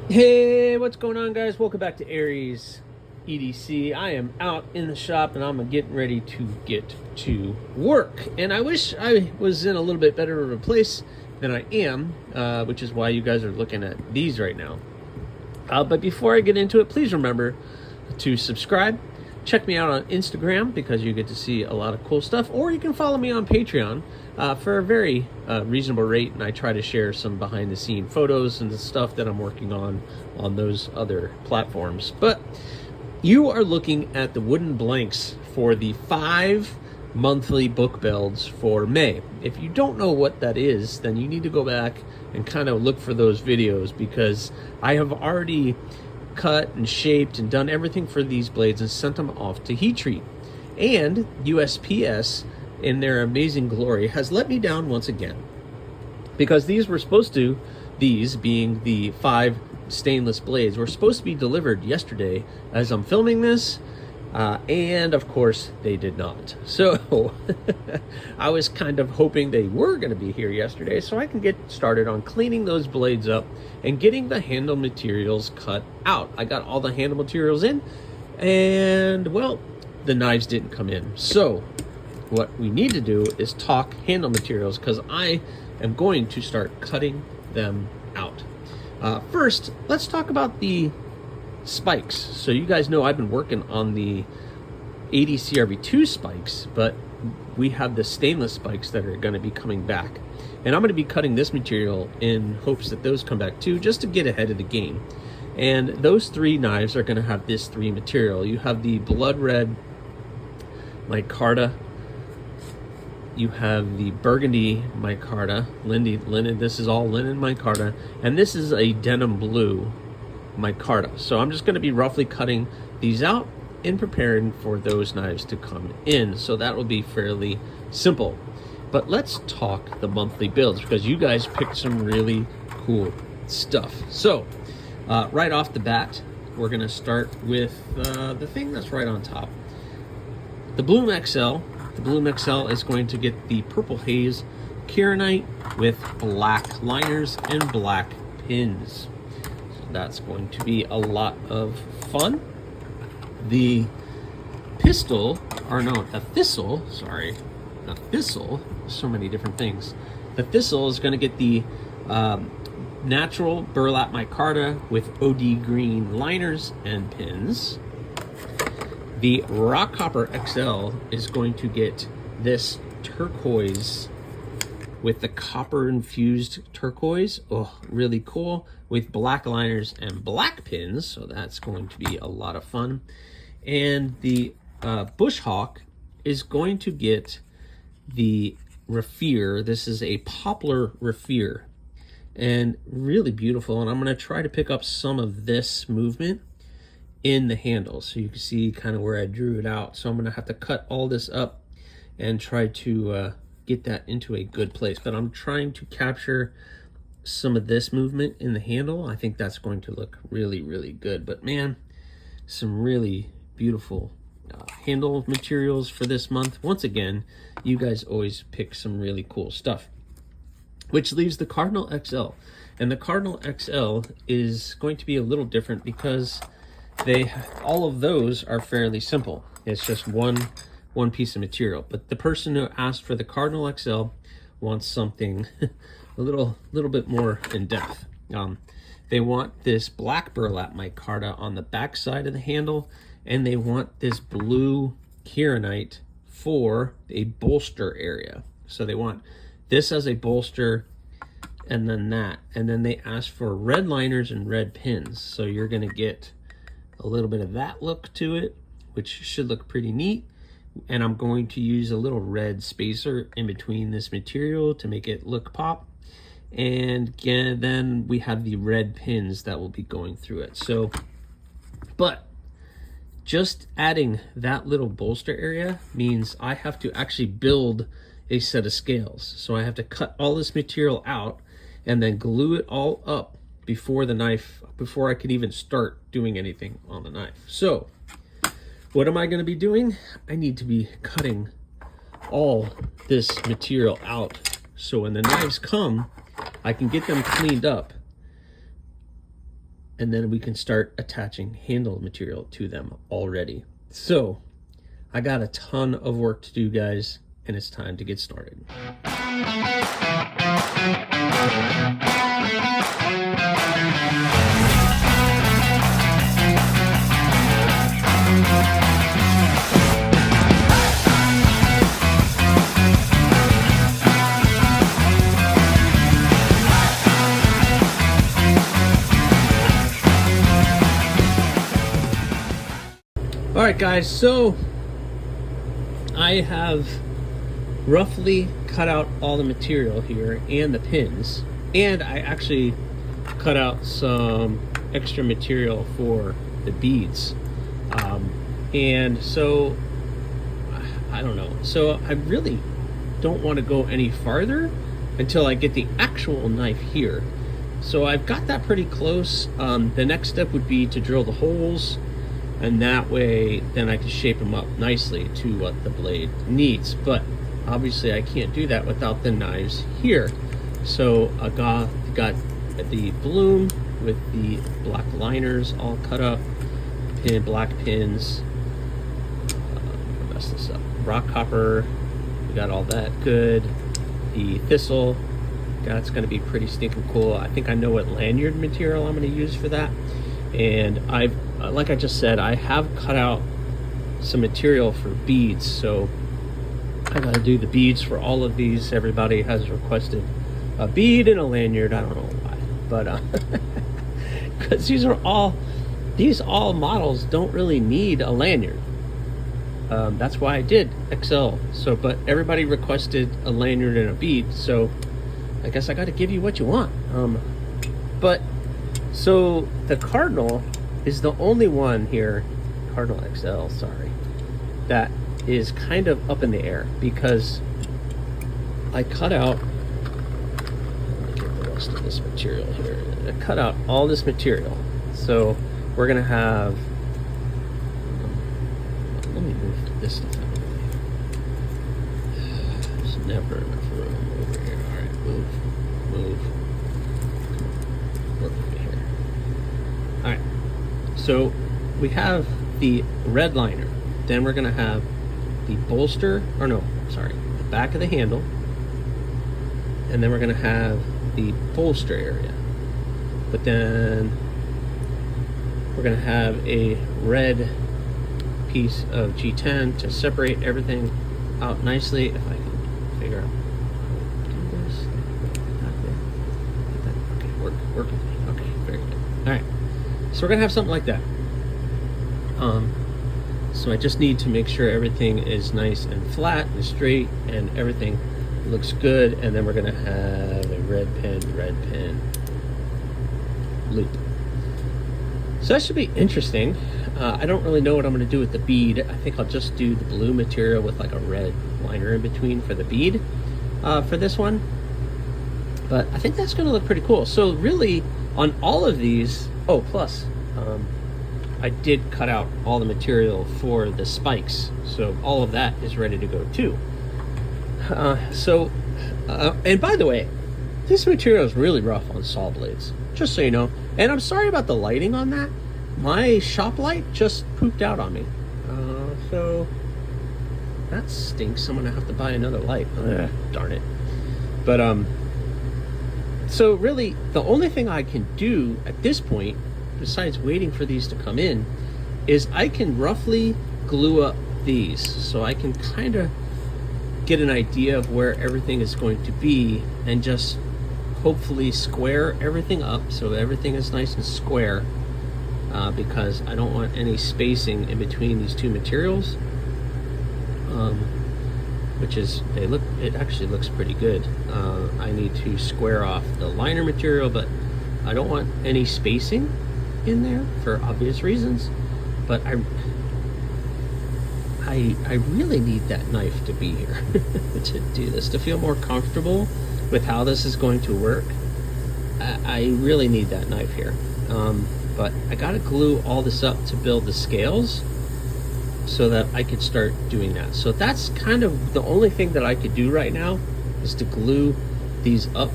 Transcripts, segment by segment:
Hey, what's going on, guys? Welcome back to AriesEDC. I am out in the shop and I'm getting ready to get to work. And I wish I was in a little bit better of a place than I am, which is why you guys are looking at these right now. But before I get into it, please remember to subscribe. Check me out on Instagram because you get to see a lot of cool stuff, or you can follow me on Patreon for a very reasonable rate, and I try to share some behind the scene photos and the stuff that I'm working on those other platforms. But you are looking at the wooden blanks for the 5 monthly book builds for May. If you don't know what that is, then you need to go back and kind of look for those videos, because I have already cut and shaped and done everything for these blades and sent them off to heat treat. And USPS, in their amazing glory, has let me down once again, because these being the 5 stainless blades, were supposed to be delivered yesterday as I'm filming this, and of course they did not. So I was kind of hoping they were going to be here yesterday so I can get started on cleaning those blades up and getting the handle materials cut out. I got all the handle materials in, and well, the knives didn't come in. So what we need to do is talk handle materials, because I am going to start cutting them out. First, let's talk about the spikes. So you guys know I've been working on the ADCRV2 spikes, but we have the stainless spikes that are going to be coming back, and I'm going to be cutting this material in hopes that those come back too, just to get ahead of the game. And those 3 knives are going to have this 3 material. You have the blood red micarta, you have the burgundy micarta, linen, this is all linen micarta, and this is a denim blue micarta. So I'm just going to be roughly cutting these out and preparing for those knives to come in. So that will be fairly simple. But let's talk the monthly builds, because you guys picked some really cool stuff. So right off the bat, we're going to start with the thing that's right on top, the Bloom XL. The Bloom XL is going to get the Purple Haze Kieranite with black liners and black pins. So that's going to be a lot of fun. The thistle, so many different things. The thistle is going to get the natural burlap micarta with OD green liners and pins. The Rock Copper XL is going to get this turquoise with the copper infused turquoise. Oh, really cool, with black liners and black pins. So that's going to be a lot of fun. And the Bush Hawk is going to get the raffia. This is a poplar raffia, and really beautiful. And I'm going to try to pick up some of this movement in the handle, so you can see kind of where I drew it out. So I'm going to have to cut all this up and try to get that into a good place. But I'm trying to capture some of this movement in the handle. I think that's going to look really, really good. But man, some really beautiful handle materials for this month. Once again, you guys always pick some really cool stuff, which leaves the Cardinal XL. And the Cardinal XL is going to be a little different, because all of those are fairly simple. It's just one piece of material. But the person who asked for the Cardinal XL wants something a little bit more in depth. They want this black burlap micarta on the back side of the handle, and they want this blue kieranite for a bolster area. So they want this as a bolster, and then that, and then they ask for red liners and red pins. So you're going to get a little bit of that look to it, which should look pretty neat. And I'm going to use a little red spacer in between this material to make it look pop. And again, then we have the red pins that will be going through it. So, but just adding that little bolster area means I have to actually build a set of scales. So I have to cut all this material out and then glue it all up before I can even start doing anything on the knife. So what am I going to be doing? I need to be cutting all this material out, so when the knives come, I can get them cleaned up and then we can start attaching handle material to them already. So I got a ton of work to do, guys, and it's time to get started. All right, guys, so I have roughly cut out all the material here and the pins, and I actually cut out some extra material for the beads. And so I don't know, so I really don't want to go any farther until I get the actual knife here. So I've got that pretty close. The next step would be to drill the holes, and that way then I can shape them up nicely to what the blade needs. But obviously I can't do that without the knives here. So I got the bloom with the black liners all cut up, black pins, mess this up, rock copper, we got all that good. The thistle, that's going to be pretty stinking cool. I think I know what lanyard material I'm going to use for that. And I've, like I just said, I have cut out some material for beads, so I gotta do the beads for all of these. Everybody has requested a bead and a lanyard. I don't know why, but because these all models don't really need a lanyard. That's why I did XL. So, but everybody requested a lanyard and a bead, so I guess I got to give you what you want. But so the Cardinal is the only one here, Cardinal XL, sorry, that is kind of up in the air, because I cut out, let me get the rest of this material here. I cut out all this material. So we're gonna have, let me move this stuff out of the way. There's never enough room over here. All right, move. Work with me here. All right, so we have the red liner. Then we're gonna have the bolster, or no, sorry, the back of the handle. And then we're gonna have the bolster area. But then we're gonna have a red piece of G10 to separate everything out nicely. If I can figure out how to do this. Okay, work with me. Okay, very good. All right, so we're gonna have something like that. So I just need to make sure everything is nice and flat and straight and everything looks good, and then we're gonna have a red pin loop. So that should be interesting. I don't really know what I'm gonna do with the bead. I think I'll just do the blue material with like a red liner in between for the bead for this one. But I think that's gonna look pretty cool. So really on all of these, oh, plus I did cut out all the material for the spikes, so all of that is ready to go too. And by the way, this material is really rough on saw blades, just so you know. And I'm sorry about the lighting on that. My shop light just pooped out on me, so that stinks. I'm gonna have to buy another light. Darn it. But so really the only thing I can do at this point, besides waiting for these to come in, is I can roughly glue up these, so I can kind of get an idea of where everything is going to be, and just hopefully square everything up so everything is nice and square, because I don't want any spacing in between these two materials, which is, it actually looks pretty good. I need to square off the liner material, but I don't want any spacing in there for obvious reasons. But I really need that knife to be here to do this, to feel more comfortable with how this is going to work. I really need that knife here. But I gotta glue all this up to build the scales so that I could start doing that. So that's kind of the only thing that I could do right now, is to glue these up.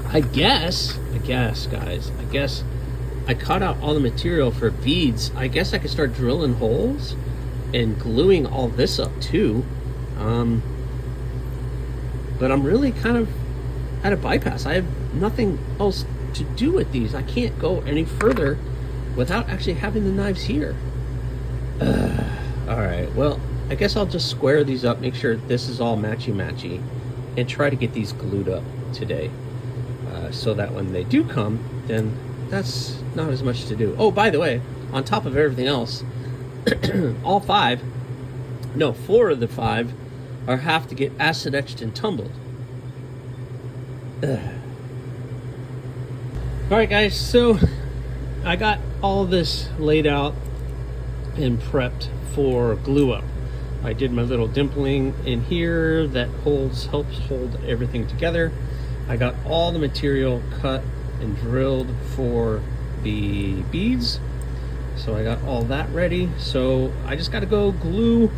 I guess guys, I cut out all the material for beads. I guess I could start drilling holes and gluing all this up too. But I'm really kind of at a bypass. I have nothing else to do with these. I can't go any further without actually having the knives here. All right, well, I guess I'll just square these up, make sure this is all matchy-matchy, and try to get these glued up today. So that when they do come, then that's not as much to do. Oh, by the way, on top of everything else, all four of the 5 have to get acid etched and tumbled. All right, guys, so I got all this laid out and prepped for glue up. I did my little dimpling in here that helps hold everything together. I got all the material cut and drilled for the beads, so I got all that ready. So I just got to go glue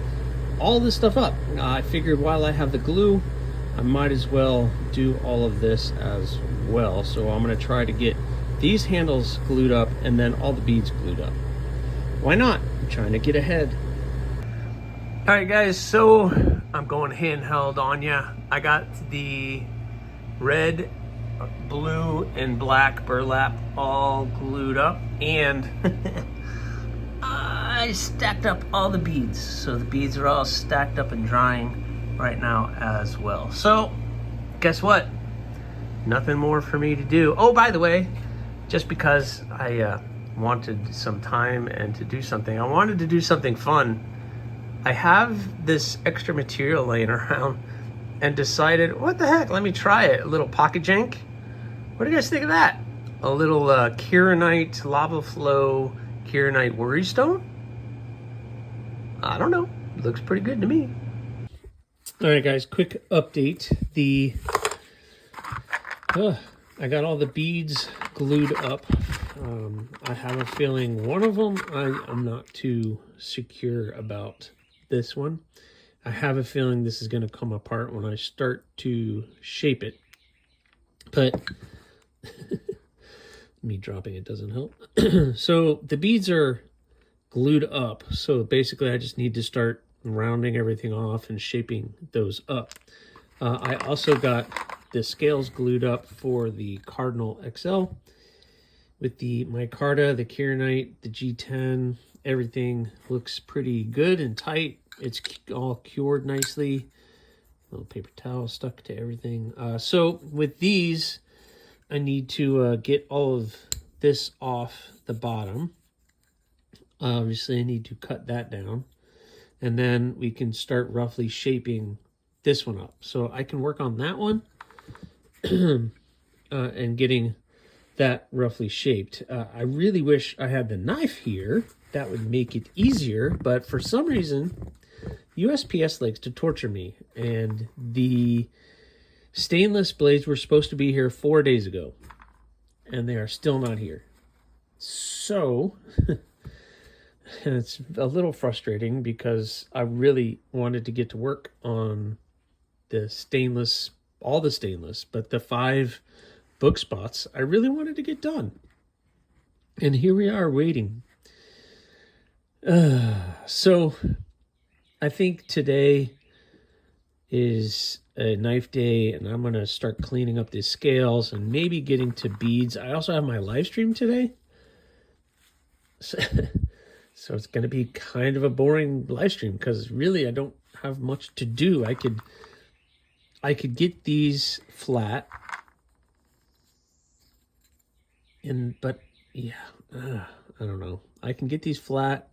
all this stuff up. I figured while I have the glue, I might as well do all of this as well. So I'm going to try to get these handles glued up and then all the beads glued up. Why not? I'm trying to get ahead. All right, guys, so I'm going handheld on ya. I got the red, blue, and black burlap all glued up, and I stacked up all the beads. So the beads are all stacked up and drying right now as well. So guess what? Nothing more for me to do. Oh, by the way, just because I wanted some time and to do something, I wanted to do something fun. I have this extra material laying around and decided, what the heck, let me try it. A little pocket jank. What do you guys think of that? A little Kieranite lava flow Kieranite worry stone? I don't know. Looks pretty good to me. All right, guys, quick update. I got all the beads glued up. I have a feeling one of them I'm not too secure about. This one, I have a feeling this is going to come apart when I start to shape it, but me dropping it doesn't help. So the beads are glued up, so basically I just need to start rounding everything off and shaping those up. I also got the scales glued up for the Cardinal XL with the micarta, the Kieranite, the G10. Everything looks pretty good and tight. It's all cured nicely. Little paper towel stuck to everything. So with these, I need to get all of this off the bottom. Obviously, I need to cut that down. And then we can start roughly shaping this one up. So I can work on that one and getting that roughly shaped. I really wish I had the knife here. That would make it easier, but for some reason, USPS likes to torture me, and the stainless blades were supposed to be here 4 days ago, and they are still not here. So, it's a little frustrating because I really wanted to get to work on the stainless, all the stainless, but the 5 book spots, I really wanted to get done. And here we are waiting. So I think today is a knife day, and I'm going to start cleaning up these scales and maybe getting to beads. I also have my live stream today. So it's going to be kind of a boring live stream because really I don't have much to do. I could get these flat, but yeah, I don't know. I can get these flat,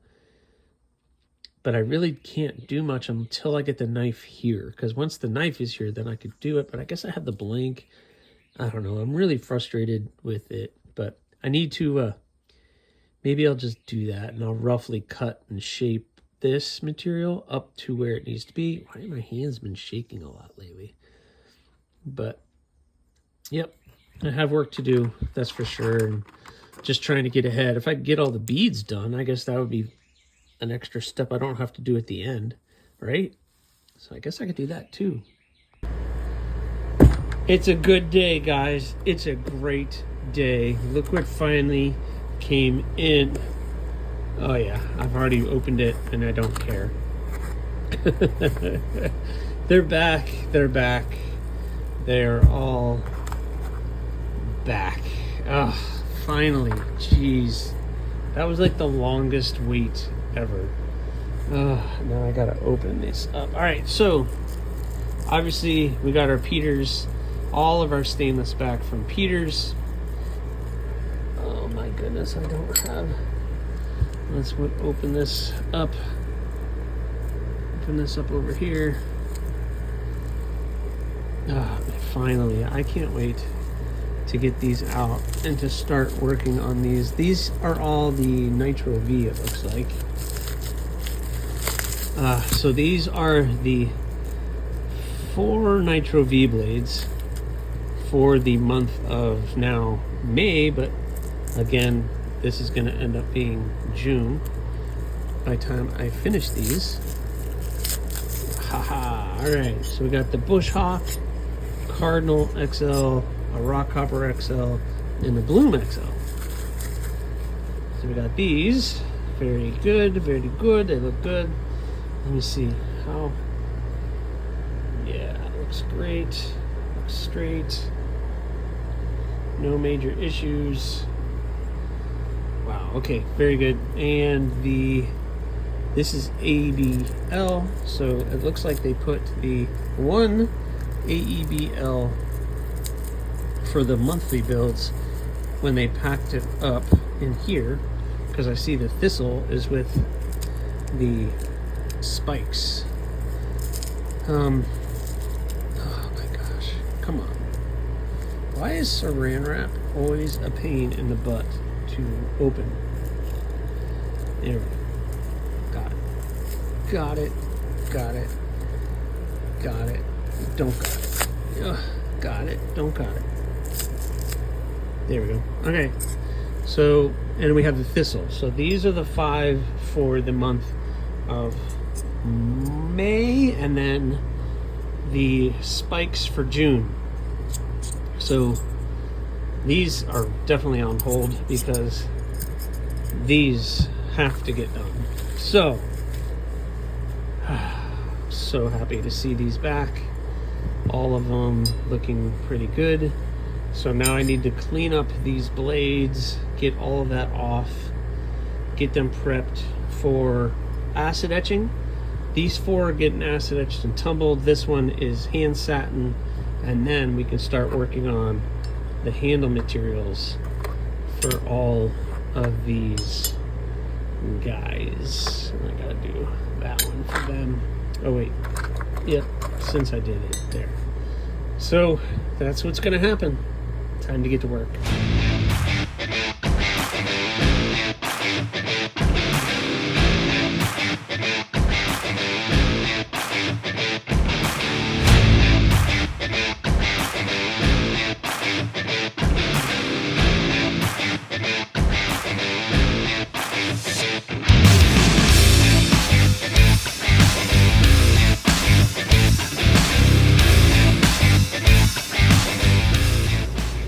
but I really can't do much until I get the knife here. Because once the knife is here, then I could do it. But I guess I have the blank. I don't know. I'm really frustrated with it. But I need to, maybe I'll just do that. And I'll roughly cut and shape this material up to where it needs to be. Why have my hands been shaking a lot lately? But, yep. I have work to do. That's for sure. And just trying to get ahead. If I could get all the beads done, I guess that would be an extra step I don't have to do at the end, right? So I guess I could do that too. It's a good day, guys. It's a great day. Look what finally came in. Oh yeah, I've already opened it and I don't care. They're back. They're back. They're all back. Oh, finally. Jeez. That was like the longest wait ever. Now I gotta open this up. Alright, so obviously we got our Peters, all of our stainless back from Peters. Oh my goodness, I don't have. Let's open this up. Open this up over here. Finally, I can't wait to get these out and to start working on these. These are all the Nitro V, it looks like. So these are the 4 Nitro V blades for the month of now May, but again, this is going to end up being June by the time I finish these. Haha. All right, so we got the Bush Hawk, Cardinal XL, a Rock Hopper XL, and the Bloom XL. So we got these. Very good, very good. They look good. Let me see how. Yeah, it looks great. Looks straight. No major issues. Wow. Okay, very good. And this is ABL, so it looks like they put the one AEBL for the monthly builds when they packed it up in here, because I see the Thistle is with the spikes. Oh my gosh, come on. Why is saran wrap always a pain in the butt to open? There we go. Got it. Got it. Got it. Don't got it. Ugh, got it. Don't got it. There we go. Okay. So, and we have the Thistle. So these are the 5 for the month of May, and then the spikes for June. So these are definitely on hold because these have to get done. So so happy to see these back. All of them looking pretty good. So now I need to clean up these blades, get all of that off, get them prepped for acid etching. These 4 are getting acid etched and tumbled. This one is hand satin, and then we can start working on the handle materials for all of these guys. I gotta do that one for them. Oh wait, yep, since I did it there. So that's what's gonna happen. Time to get to work.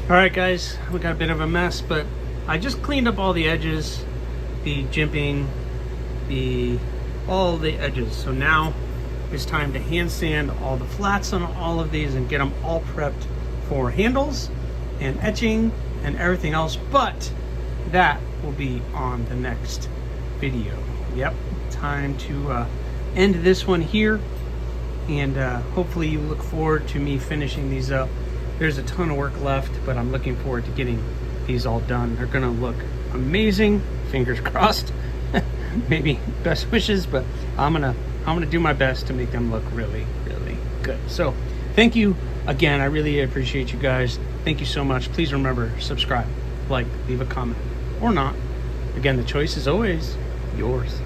Alright guys, we got a bit of a mess, but I just cleaned up all the edges, the jimping, all the edges. So now it's time to hand sand all the flats on all of these and get them all prepped for handles and etching and everything else, but that will be on the next video. Yep, time to end this one here, and hopefully you look forward to me finishing these up. There's a ton of work left, but I'm looking forward to getting these all done. They're gonna look amazing, fingers crossed. Maybe best wishes, but I'm gonna do my best to make them look really, really good. So thank you again. I really appreciate you guys. Thank you so much. Please remember, subscribe, like, leave a comment, or not. Again, the choice is always yours.